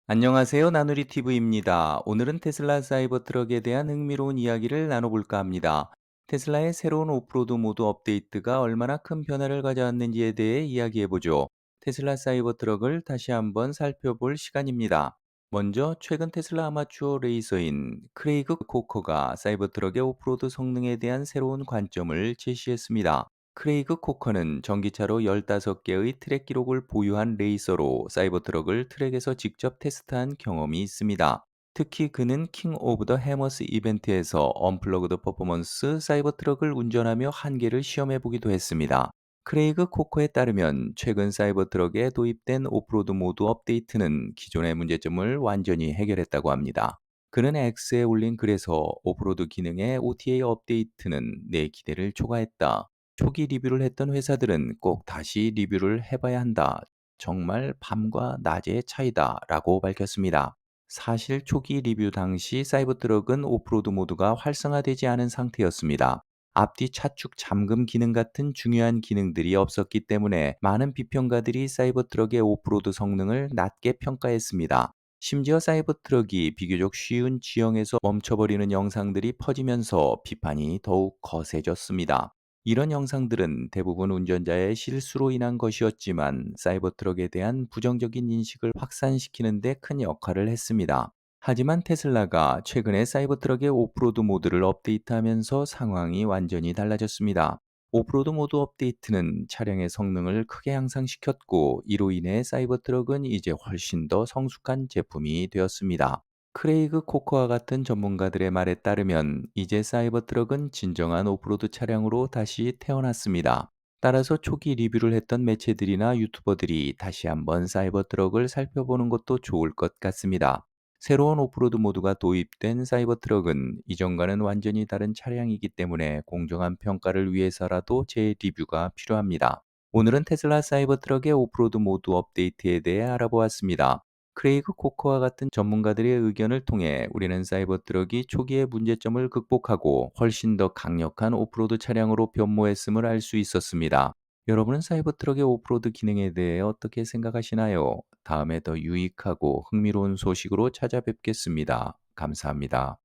안녕하세요. 나누리 TV입니다. 오늘은 테슬라 사이버 트럭에 대한 흥미로운 이야기를 나눠볼까 합니다. 테슬라의 새로운 오프로드 모드 업데이트가 얼마나 큰 변화를 가져왔는지에 대해 이야기해보죠. 테슬라 사이버 트럭을 다시 한번 살펴볼 시간입니다. 먼저 최근 테슬라 아마추어 레이서인 크레이그 코커가 사이버 트럭의 오프로드 성능에 대한 새로운 관점을 제시했습니다. 크레이그 코커는 전기차로 15개의 트랙 기록을 보유한 레이서로 사이버 트럭을 트랙에서 직접 테스트한 경험이 있습니다. 특히 그는 킹 오브 더 해머스 이벤트에서 언플러그드 퍼포먼스 사이버 트럭을 운전하며 한계를 시험해 보기도 했습니다. 크레이그 코커에 따르면 최근 사이버 트럭에 도입된 오프로드 모드 업데이트는 기존의 문제점을 완전히 해결했다고 합니다. 그는 X에 올린 글에서 오프로드 기능의 OTA 업데이트는 내 기대를 초과했다. 초기 리뷰를 했던 회사들은 꼭 다시 리뷰를 해봐야 한다. 정말 밤과 낮의 차이다. 라고 밝혔습니다. 사실 초기 리뷰 당시 사이버트럭은 오프로드 모드가 활성화되지 않은 상태였습니다. 앞뒤 차축 잠금 기능 같은 중요한 기능들이 없었기 때문에 많은 비평가들이 사이버트럭의 오프로드 성능을 낮게 평가했습니다. 심지어 사이버트럭이 비교적 쉬운 지형에서 멈춰버리는 영상들이 퍼지면서 비판이 더욱 거세졌습니다. 이런 영상들은 대부분 운전자의 실수로 인한 것이었지만 사이버트럭에 대한 부정적인 인식을 확산시키는 데 큰 역할을 했습니다. 하지만 테슬라가 최근에 사이버트럭의 오프로드 모드를 업데이트하면서 상황이 완전히 달라졌습니다. 오프로드 모드 업데이트는 차량의 성능을 크게 향상시켰고, 이로 인해 사이버트럭은 이제 훨씬 더 성숙한 제품이 되었습니다. 크레이그 코커와 같은 전문가들의 말에 따르면 이제 사이버트럭은 진정한 오프로드 차량으로 다시 태어났습니다. 따라서 초기 리뷰를 했던 매체들이나 유튜버들이 다시 한번 사이버트럭을 살펴보는 것도 좋을 것 같습니다. 새로운 오프로드 모드가 도입된 사이버트럭은 이전과는 완전히 다른 차량이기 때문에 공정한 평가를 위해서라도 제 리뷰가 필요합니다. 오늘은 테슬라 사이버트럭의 오프로드 모드 업데이트에 대해 알아보았습니다. 크레이그 코커와 같은 전문가들의 의견을 통해 우리는 사이버트럭이 초기의 문제점을 극복하고 훨씬 더 강력한 오프로드 차량으로 변모했음을 알 수 있었습니다. 여러분은 사이버트럭의 오프로드 기능에 대해 어떻게 생각하시나요? 다음에 더 유익하고 흥미로운 소식으로 찾아뵙겠습니다. 감사합니다.